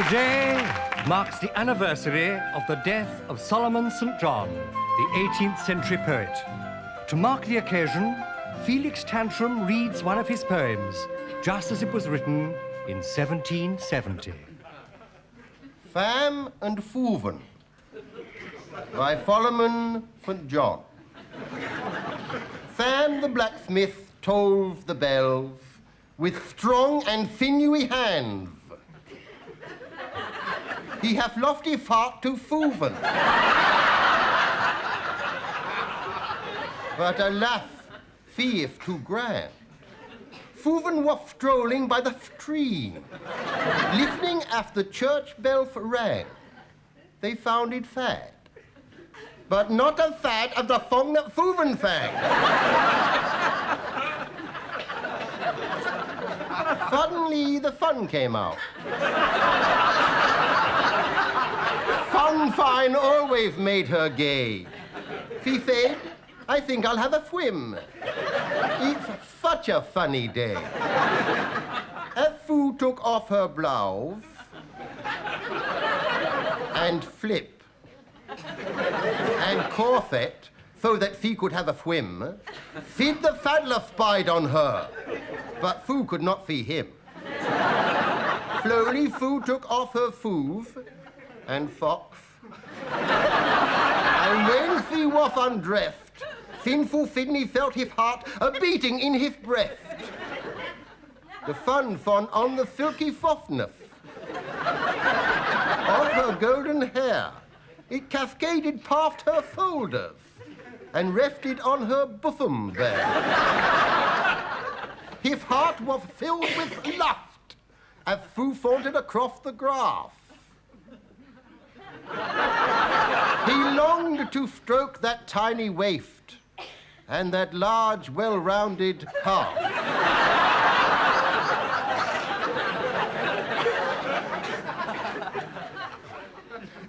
Today marks the anniversary of the death of Solomon St. John, the 18th century poet. To mark the occasion, Felix Tantrum reads one of his poems, just as it was written in 1770. Fam and Fooven by Solomon St. John. Fam the blacksmith tolls the bells with strong and sinewy hands. He hath lofty fart to Fooven. But alas, feeth too grand. Fooven was strolling by the stream, listening as the church bells rang. They found it fad, but not as fad as the song that Fooven sang. Suddenly, the fun came out. Fun always made her gay. She said, I think I'll have a swim. It's such a funny day. As Foo took off her blouse and flip and corset so that she could have a swim, Sid the Faddler spied on her, but Foo could not see him. Slowly, Foo took off her shoes and socks, and when she was undressed, sinful Sydney felt his heart a-beating in his breast. The sun shone on the silky softness of her golden hair. It cascaded past her shoulders and rested on her bosom there. His heart was filled with lust as Foo sauntered across the grass. He longed to stroke that tiny waist and that large, well-rounded calf.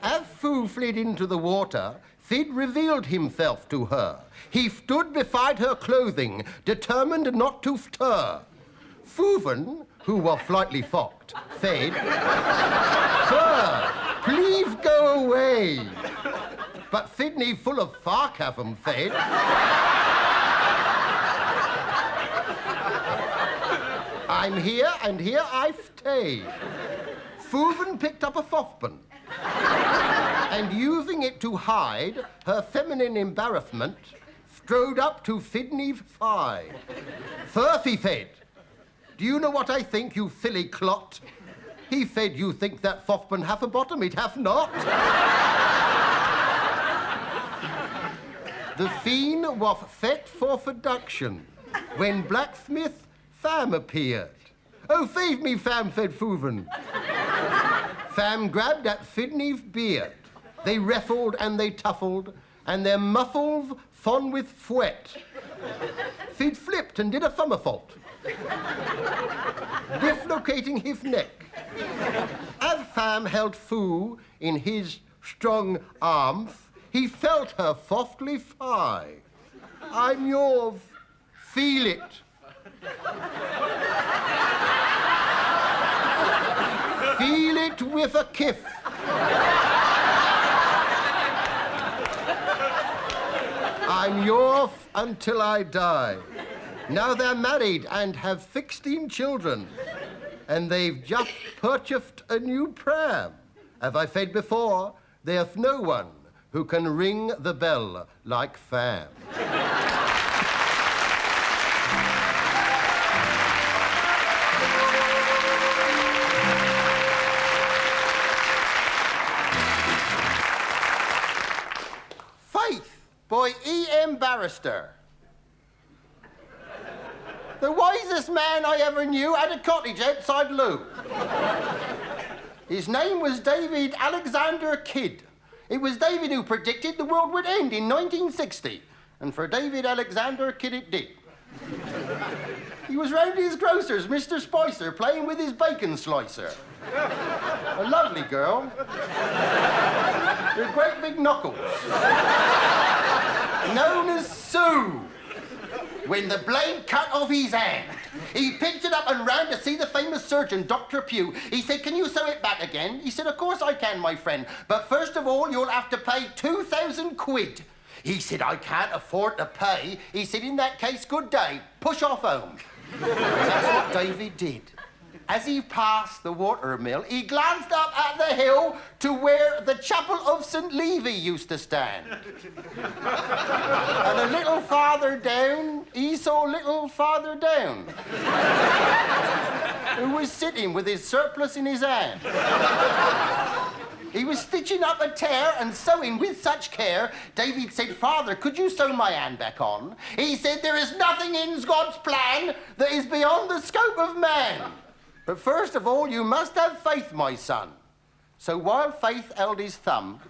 As Foo fled into the water, Sid revealed himself to her. He stood beside her clothing, determined not to stir. Fooven, who was slightly shocked, said, Sir, please go away. But Sydney, full of sarcasm, said, I'm here, and here I stay. Fooven picked up a saucepan, and using it to hide her feminine embarrassment, strode up to Sydney's side. First, he said, do you know what I think, you silly clot? He said, you think that saucepan hath a bottom, it hath not. The scene was set for seduction when blacksmith Sam appeared. Oh, save me, Sam, said Fooven. Sam grabbed at Sydney's beard. They wrestled and they tuffled, and their muscles shone with sweat. Sid flipped and did a somersault, dislocating his neck. As Sam held Foo in his strong arms, he felt her softly sigh. I'm yours. Feel it. Feel it with a kiss. I'm yours until I die. Now they're married and have 16 children, and they've just purchased a new pram. As I said before, there's no one who can ring the bell like Sam. Faith by E.M. Barrister. The wisest man I ever knew had a cottage outside Loo. His name was David Alexander Kidd. It was David who predicted the world would end in 1960, and for David Alexander Kidd it did. He was round his grocer's, Mr. Spicer, playing with his bacon slicer. A lovely girl. With great big knuckles. Known as Sue. when the blade cut off his hand. He picked it up and ran to see the famous surgeon, Dr. Pugh. He said, can you sew it back again? He said, of course I can, my friend. But first of all, you'll have to pay 2,000 quid. He said, I can't afford to pay. He said, in that case, good day. Push off home. That's what David did. As he passed the watermill, he glanced up at the hill to where the chapel of St. Levi used to stand. And a little farther down, he saw a little farther down, who was sitting with his surplice in his hand. He was stitching up a tear and sewing with such care. David said, Father, could you sew my hand back on? He said, there is nothing in God's plan that is beyond the scope of man. But first of all, you must have faith, my son. So while Faith held his thumb,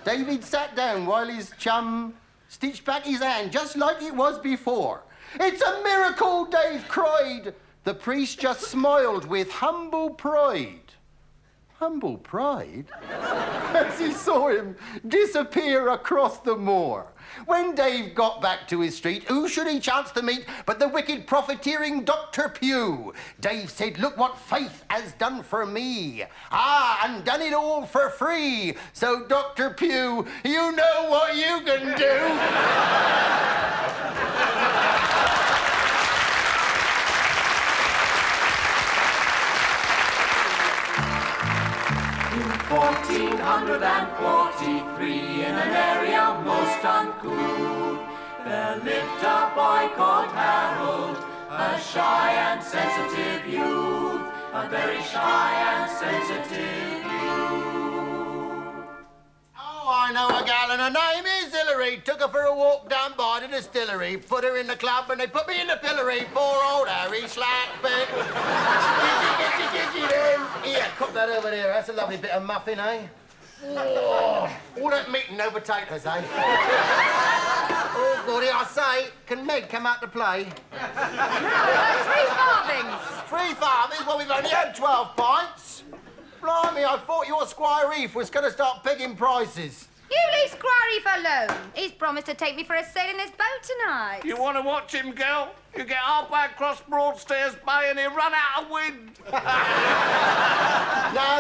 David sat down while his chum stitched back his hand just like it was before. It's a miracle, Dave cried. The priest just smiled with humble pride. Humble pride? As he saw him disappear across the moor. When Dave got back to his street, who should he chance to meet but the wicked profiteering Dr. Pugh? Dave said, look what faith has done for me. Ah, and done it all for free. So, Dr. Pugh, you know what you can do. 1443, in an area most uncouth, there lived a boy called Harold, a shy and sensitive youth, a very shy and sensitive youth. Oh, I know a gal and her name is Hillary. Took her for a walk down by the distillery, put her in the club and they put me in the pillory. Poor old Harry Slackbit. Gidgy then. Here, cook that over there. That's a lovely bit of muffin, eh? Oh, all that meat and no potatoes, eh? Oh, goody, I say, can Meg come out to play? No, 3 farthings. 3 farthings? Well, we've only had 12 pints. Blimey, I thought your Squire Reef was going to start pegging prices. You leave Squire Reef alone. He's promised to take me for a sail in his boat tonight. You want to watch him, girl? You get halfway across Broadstairs Bay and he'll run out of wind. No,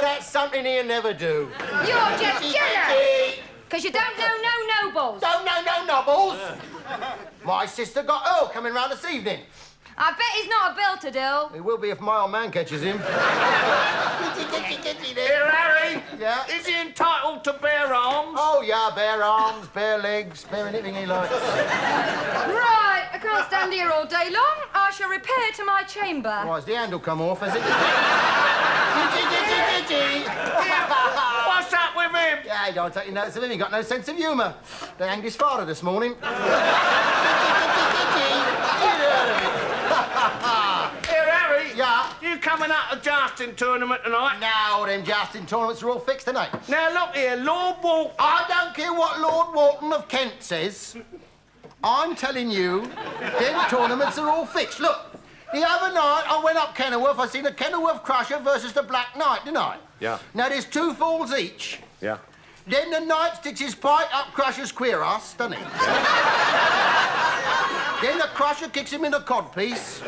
that's something he'll never do. You're just jealous. Because you don't know no nobles. Don't know no nobbles. My sister got Earl coming round this evening. I bet he's not a bill-to-do. He will be if my old man catches him. Here, Harry. Yeah? Is he entitled to bear arms? Oh, yeah, bare arms, bare legs, bare anything he likes. Right, I can't stand here all day long. I shall repair to my chamber. Why, has the handle come off, has it? What's up with him? Yeah, he don't take notice of him. He got no sense of humour. They hanged his father this morning. Here, Harry. Yeah? You coming out of jousting tournament tonight? Now, them jousting tournaments are all fixed tonight. Now, look here, Lord Walton. I don't care what Lord Walton of Kent says. I'm telling you, them tournaments are all fixed. Look, the other night I went up Kenilworth. I seen the Kenilworth Crusher versus the Black Knight, didn't I? Yeah. Now, there's 2 falls each. Yeah. Then the Knight sticks his pike up Crusher's queer ass, doesn't he? Then the Crusher kicks him in the codpiece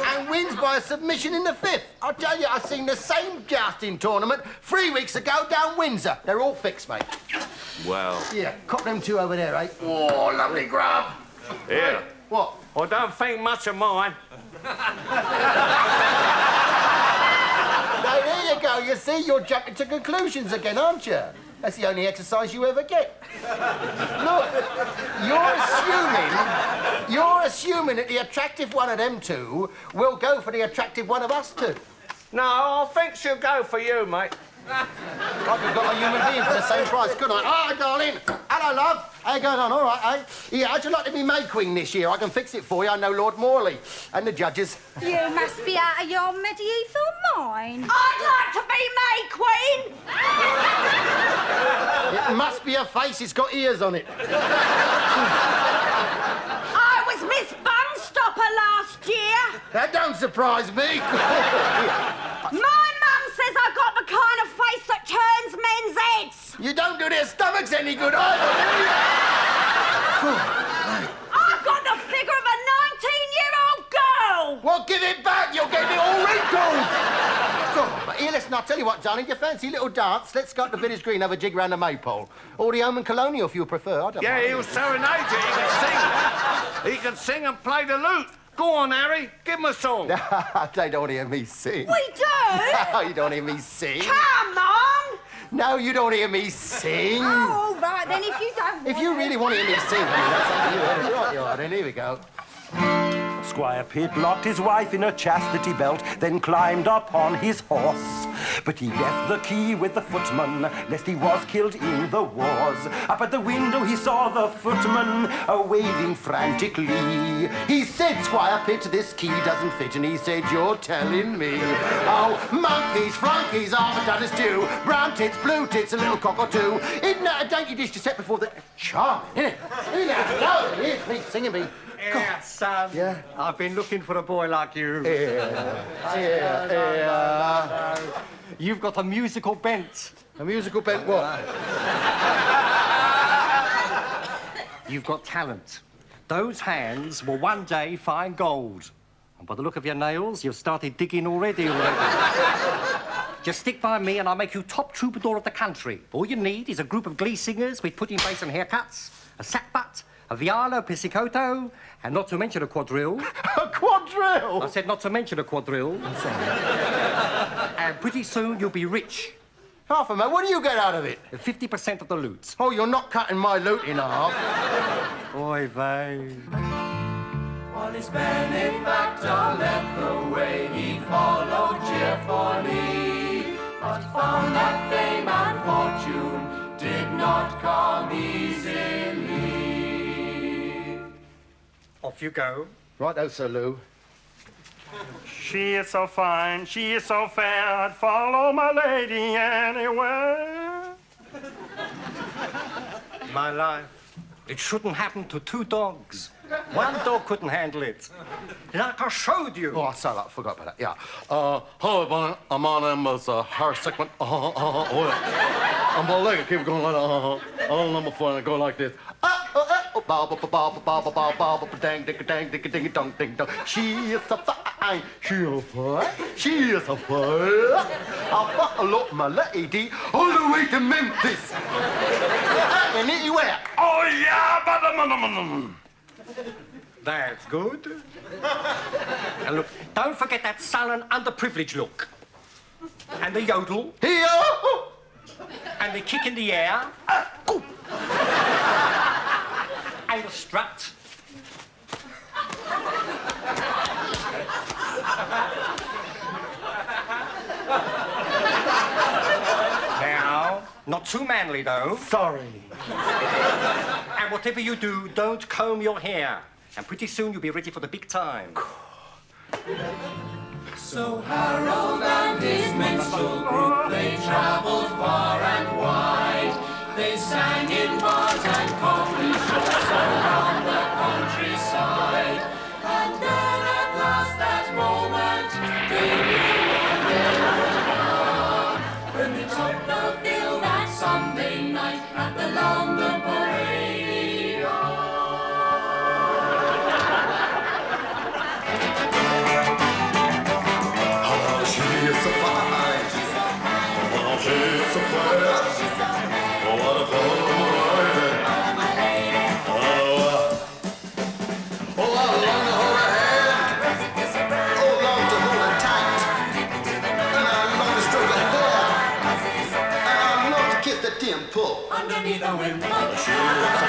and wins by a submission in the 5th. I tell you, I seen the same jousting tournament 3 weeks ago down Windsor. They're all fixed, mate. Well. Here, cop them 2 over there, eh? Oh, lovely grub. Here. What? I don't think much of mine. Now, there you go. You see, you're jumping to conclusions again, aren't you? That's the only exercise you ever get. Look, you're assuming that the attractive one of them 2 will go for the attractive one of us 2. No, I think she'll go for you, mate. I could have got a human being for the same price, couldn't I? Hi, darling. Hello, love. How you going on? All right, eh? Yeah, how'd you like to be May Queen this year? I can fix it for you. I know Lord Morley and the judges. You must be out of your medieval mind. I'd like to be May Queen. It must be a face. It's got ears on it. I was Miss Bunstopper last year. That don't surprise me. My mum says I've got the kind of face that turns men's heads. You don't do their stomachs any good either, do you? listen, I'll tell you what, darling, do you fancy a little dance? Let's go up to Village Green, have a jig round the maypole. Or the Omen Colonial, if you prefer. I don't Yeah, mind. he'll serenade you. He can sing. He can sing and play the lute. Go on, Harry. Give him a song. They don't hear me sing. We do! No, you don't hear me sing. Come on! No, you don't hear me sing. Oh, all right, then, if you don't If you really want to hear me sing, I mean, that's up to you. Right, you are, then. Here we go. Squire Pitt locked his wife in a chastity belt, then climbed upon his horse. But he left the key with the footman, lest he was killed in the wars. Up at the window he saw the footman waving frantically. He said, Squire Pitt, this key doesn't fit. And he said, you're telling me. Oh, monkeys, flunkies, half a ton of stew. Brown tits, blue tits, a little cock or two. Isn't that a dainty dish to set before the... Charming, isn't it? Isn't it? No, here's me singing me. Yeah, son. Yeah? I've been looking for a boy like you. You've got a musical bent. A musical bent what? You've got talent. Those hands will one day find gold. And by the look of your nails, you've started digging already. Just stick by me and I'll make you top troubadour of the country. All you need is a group of glee singers with putting bass and haircuts, a sack butt, a viola, pizzicato, and not to mention a quadrille. A quadrille? I said not to mention a quadrille. I'm sorry. And pretty soon you'll be rich. Half a man, what do you get out of it? 50% of the loot. Oh, you're not cutting my loot in half. Oy vey. While his benefactor led the way, he followed cheerfully, but found that fame and fortune did not come easily. Off you go. Righto, Sir Lou. She is so fine, she is so fair, I'd follow my lady anywhere. My life. It shouldn't happen to two dogs. One dog couldn't handle it. Like I showed you. Oh, sorry, I forgot about that, yeah. Hello, my name is Harry Sickman. I'm my leg, keep going like number 4, and I go like this. Dang, ding, dang, ding, ding, dong, ding, dong. She is a fine, she is a fine, she is a fine. I'll follow my lady all the way to Memphis. Anywhere. Oh, yeah, but... That's good. And look, don't forget that sullen, underprivileged look. And the yodel. Here. And the kick in the air. And the strut. Now, not too manly, though. Sorry. And whatever you do, don't comb your hair. And pretty soon you'll be ready for the big time. So Harold and his minstrel group, they travelled far and wide. They sang in bars and coffee shops around the countryside. And then at last that moment, they knew when they were gone. When they topped the bill that Sunday night at the London Parade. Oh, she is so fine. Oh, she is so fine. Oh, what a fun lady. Oh, I long to hold her hand. Oh, long to hold her tight. And I long to stroke her hair. And I long to kiss the dimple. Underneath the window, She is so